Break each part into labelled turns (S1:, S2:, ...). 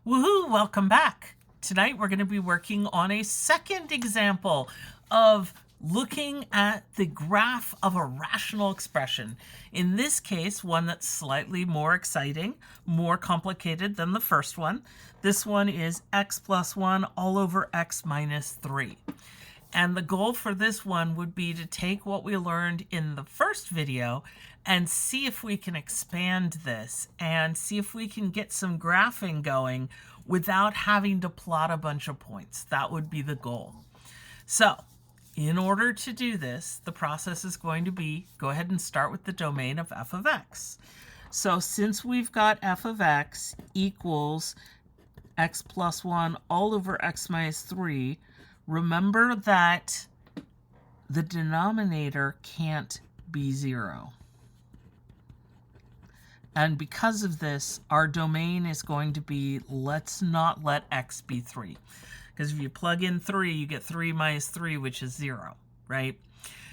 S1: Woohoo! Welcome back. Tonight we're going to be working on a second example of looking at the graph of a rational expression. In this case, one that's slightly more exciting, more complicated than the first one. This one is x plus 1 all over x minus 3. And the goal for this one would be to take what we learned in the first video and see if we can expand this and see if we can get some graphing going without having to plot a bunch of points. That would be the goal. So in order to do this, the process is going to be, go ahead and start with the domain of f of x. So since we've got f of x equals x plus 1 all over x minus 3, remember that the denominator can't be 0. And because of this, our domain is going to be, let's not let x be 3. Because if you plug in 3, you get 3 minus 3, which is 0, right?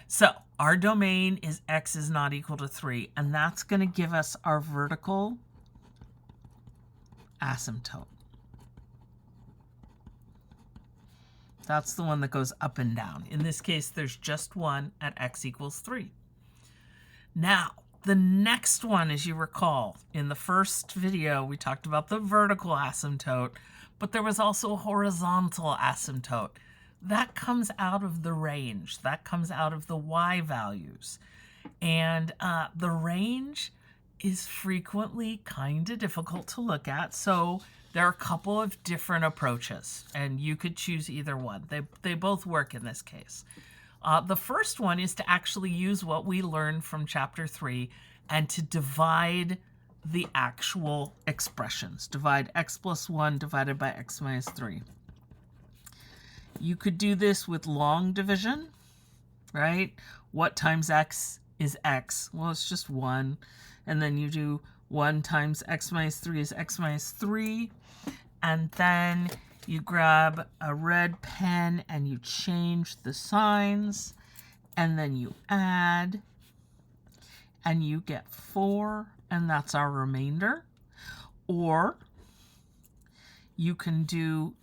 S1: So our domain is x is not equal to 3, and that's going to give us our vertical asymptote. That's the one that goes up and down. In this case, there's just one at x equals 3. Now, the next one, as you recall, in the first video, we talked about the vertical asymptote, but there was also a horizontal asymptote. That comes out of the range. That comes out of the y values. And the range is frequently kind of difficult to look at, so there are a couple of different approaches, and you could choose either one. They both work in this case. The first one is to actually use what we learned from chapter 3 and to divide the actual expressions. Divide x plus 1 divided by x minus 3. You could do this with long division, right? What times x is x? Well, it's just 1. And then you do 1 times x minus 3 is x minus 3. And then you grab a red pen and you change the signs, and then you add, and you get 4, and that's our remainder. Or you can do,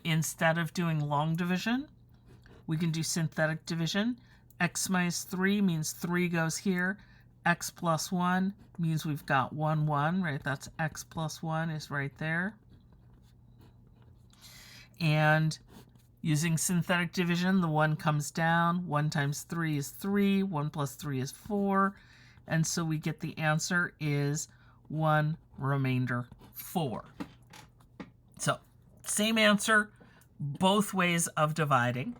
S1: instead of doing long division, we can do synthetic division. X minus 3 means 3 goes here. X plus 1 means we've got 1, 1, right? That's x plus 1 is right there. And using synthetic division, the 1 comes down. 1 times 3 is 3. 1 plus 3 is 4. And so we get the answer is 1 remainder 4. So same answer, both ways of dividing.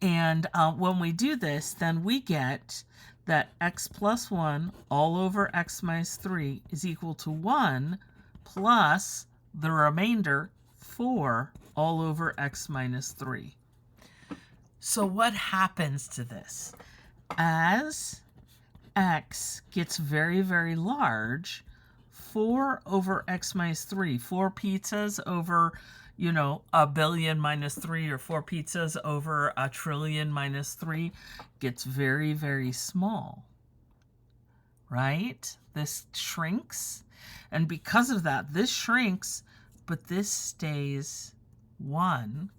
S1: And when we do this, then we get that x plus 1 all over x minus 3 is equal to 1 plus the remainder 4 all over x minus 3. So what happens to this? As x gets very, very large, 4 over x minus 3, 4 pizzas over, you know, a billion minus 3, or 4 pizzas over a trillion minus 3 gets very, very small, right? This shrinks. And because of that, this shrinks, but this stays 1.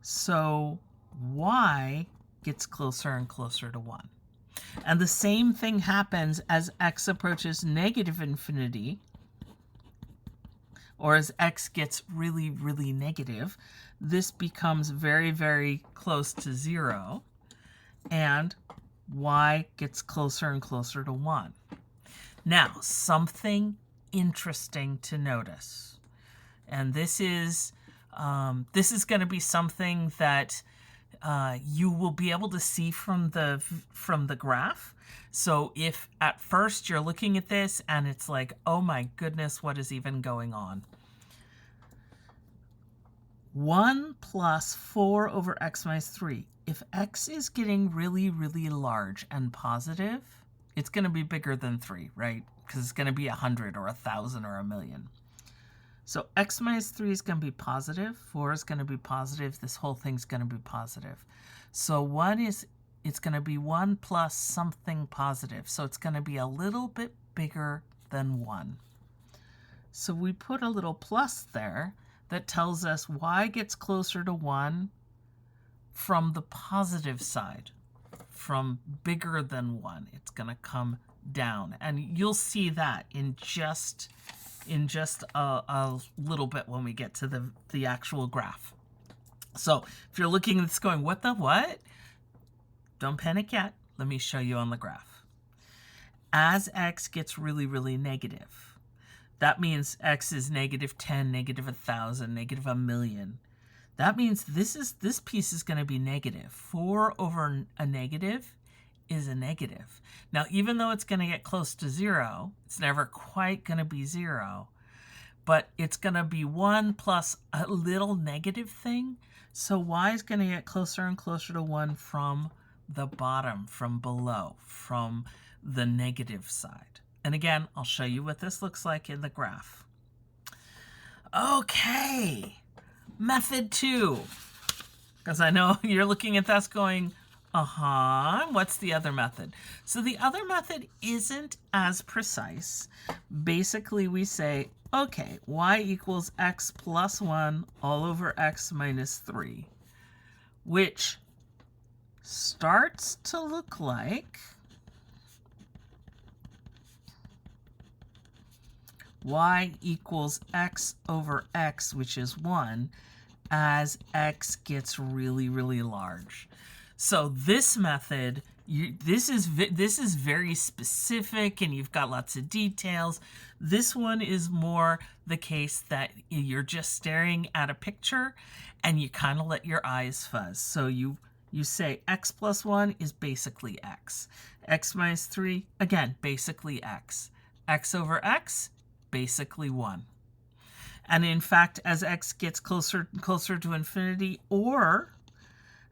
S1: So y gets closer and closer to 1. And the same thing happens as x approaches negative infinity, or as x gets really, really negative. This becomes very, very close to 0, and y gets closer and closer to 1. Now, something interesting to notice, and this is going to be something that you will be able to see from the graph. So if at first you're looking at this and it's like, oh my goodness, what is even going on? 1 plus 4 over x minus 3. If x is getting really, really large and positive, it's going to be bigger than 3, right? Because it's going to be 100 or 1,000 or 1,000,000. So x minus 3 is going to be positive. 4 is going to be positive. This whole thing's going to be positive. So it's going to be 1 plus something positive. So it's going to be a little bit bigger than 1. So we put a little plus there that tells us y gets closer to 1 from the positive side. From bigger than 1, it's going to come down. And you'll see that in just a little bit when we get to the actual graph. So if you're looking at this going, what the what? Don't panic yet. Let me show you on the graph. As x gets really, really negative, that means x is negative 10, negative 1,000, negative 1,000,000. That means this piece is going to be negative. 4 over a negative is a negative. Now, even though it's going to get close to 0, it's never quite going to be 0, but it's going to be 1 plus a little negative thing. So y is going to get closer and closer to 1 from the bottom, from below, from the negative side. And again, I'll show you what this looks like in the graph. Okay, method 2. Because I know you're looking at this going, what's the other method? So the other method isn't as precise. Basically, we say, okay, y equals x plus 1 all over x minus 3, which starts to look like y equals x over x, which is 1, as x gets really, really large. So this method, this is very specific, and you've got lots of details. This one is more the case that you're just staring at a picture, and you kind of let your eyes fuzz. So you say x plus 1 is basically x. X minus 3, again, basically x. X over x, basically 1. And in fact, as x gets closer and closer to infinity, or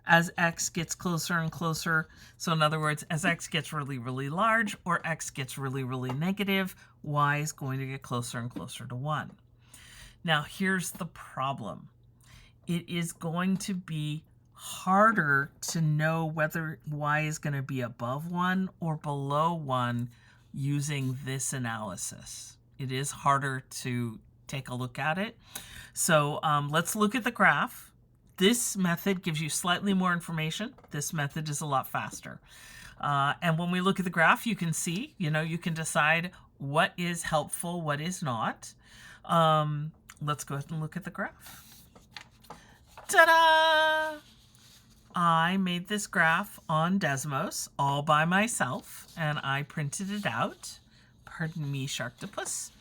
S1: as x gets closer and closer, so in other words, as x gets really, really large, or x gets really, really negative, y is going to get closer and closer to 1. Now, here's the problem. It is going to be harder to know whether y is going to be above 1 or below 1 using this analysis. It is harder to take a look at it. So let's look at the graph. This method gives you slightly more information. This method is a lot faster. And when we look at the graph, you can see, you can decide what is helpful, what is not. Let's go ahead and look at the graph. Ta-da! I made this graph on Desmos all by myself, and I printed it out. Pardon me, Sharktopus.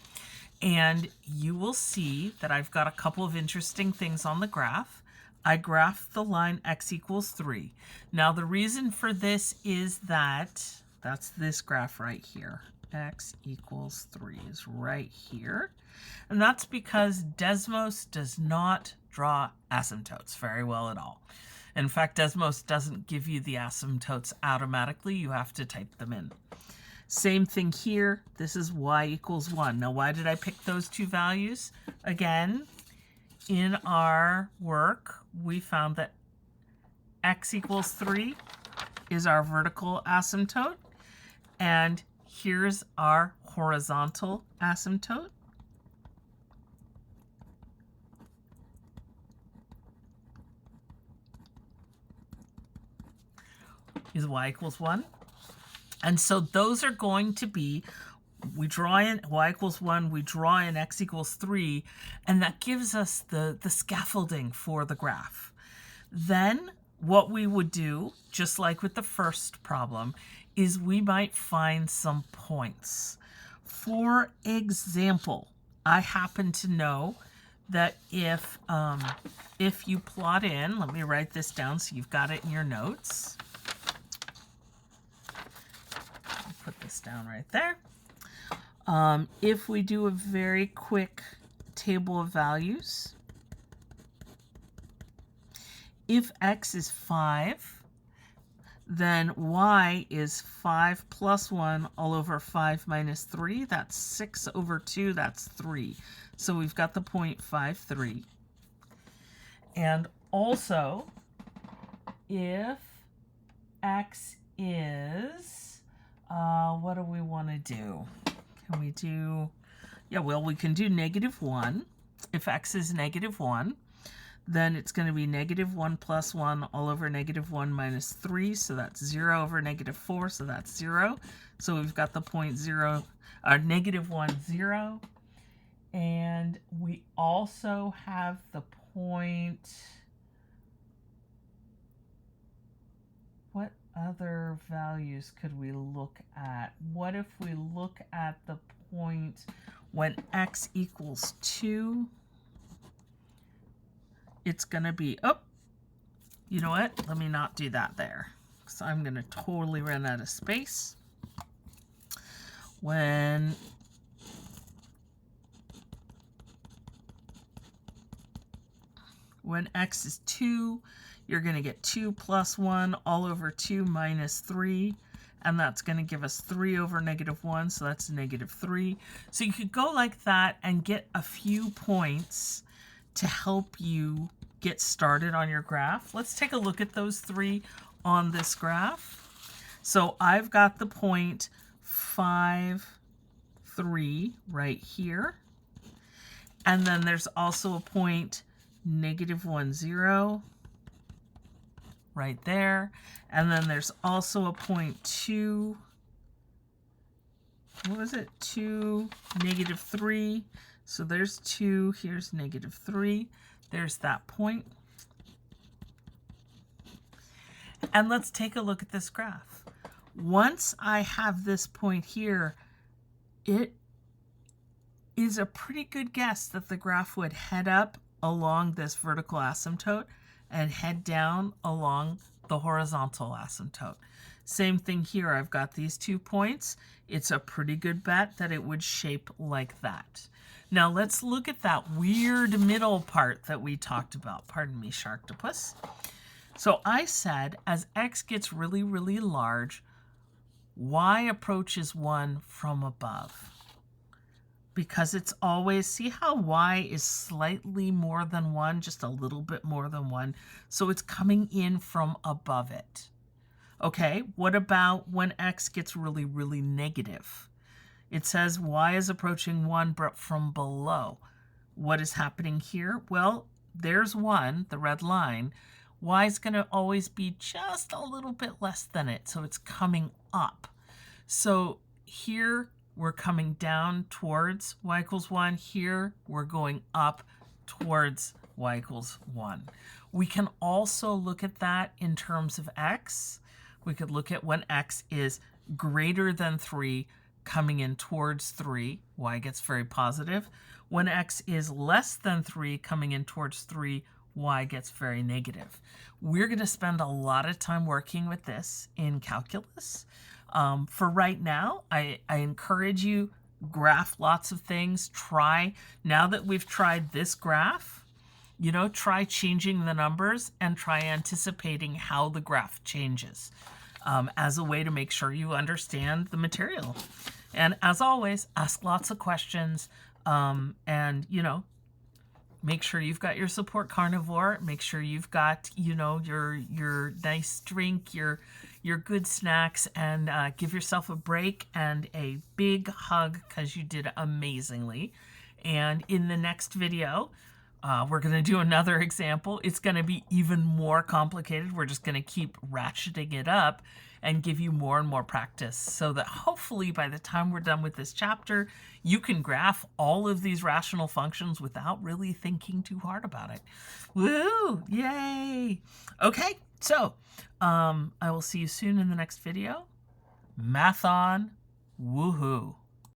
S1: And you will see that I've got a couple of interesting things on the graph. I graphed the line x equals 3. Now, the reason for this is that's this graph right here. X equals 3 is right here. And that's because Desmos does not draw asymptotes very well at all. In fact, Desmos doesn't give you the asymptotes automatically. You have to type them in. Same thing here. This is y equals 1. Now, why did I pick those two values? Again, in our work, we found that x equals 3 is our vertical asymptote, and here's our horizontal asymptote. Is y equals 1. And so those are going to be, we draw in y equals 1, we draw in x equals 3, and that gives us the scaffolding for the graph. Then what we would do, just like with the first problem, is we might find some points. For example, I happen to know that if you plot in, let me write this down so you've got it in your notes. Put this down right there. If we do a very quick table of values, if x is 5, then y is 5 plus 1 all over 5 minus 3. That's 6 over 2. That's 3. So we've got the point 5, 3. And also, if x is... what do we want to do? Can we do... Yeah, well, we can do -1. If x is -1, then it's going to be -1 plus 1 all over -1 minus 3. So that's 0 over -4. So that's 0. So we've got the point 0, -1, 0. And we also have the point... What other values could we look at? What if we look at the point when x equals 2? It's going to be, oh, you know what? Let me not do that there, because I'm going to totally run out of space. When x is 2, you're going to get 2 plus 1 all over 2 minus 3. And that's going to give us 3 over -1, so that's -3. So you could go like that and get a few points to help you get started on your graph. Let's take a look at those 3 on this graph. So I've got the point 5, 3 right here. And then there's also a point -1, 0 right there. And then there's also a point 2, what was it? 2, -3. So there's 2, here's -3. There's that point. And let's take a look at this graph. Once I have this point here, it is a pretty good guess that the graph would head up along this vertical asymptote and head down along the horizontal asymptote. Same thing here. I've got these 2 points. It's a pretty good bet that it would shape like that. Now let's look at that weird middle part that we talked about. Pardon me, Sharktopus. So I said as x gets really, really large, y approaches 1 from above. Because it's always, see how y is slightly more than 1, just a little bit more than 1. So it's coming in from above it. Okay, what about when x gets really, really negative? It says y is approaching 1, but from below. What is happening here? Well, there's 1, the red line. Y is going to always be just a little bit less than it, so it's coming up. So here we're coming down towards y equals 1. Here we're going up towards y equals 1. We can also look at that in terms of x. We could look at when x is greater than 3, coming in towards 3, y gets very positive. When x is less than 3, coming in towards 3, y gets very negative. We're going to spend a lot of time working with this in calculus. For right now, I encourage you, graph lots of things. Try, now that we've tried this graph, you know, try changing the numbers and try anticipating how the graph changes as a way to make sure you understand the material. And as always, ask lots of questions and, you know, make sure you've got your support carnivore. Make sure you've got, you know, your nice drink, your good snacks, and give yourself a break and a big hug because you did amazingly. And in the next video, we're going to do another example. It's going to be even more complicated. We're just going to keep ratcheting it up and give you more and more practice so that hopefully by the time we're done with this chapter, you can graph all of these rational functions without really thinking too hard about it. Woo! Yay! Okay, so I will see you soon in the next video. Math on. Woohoo!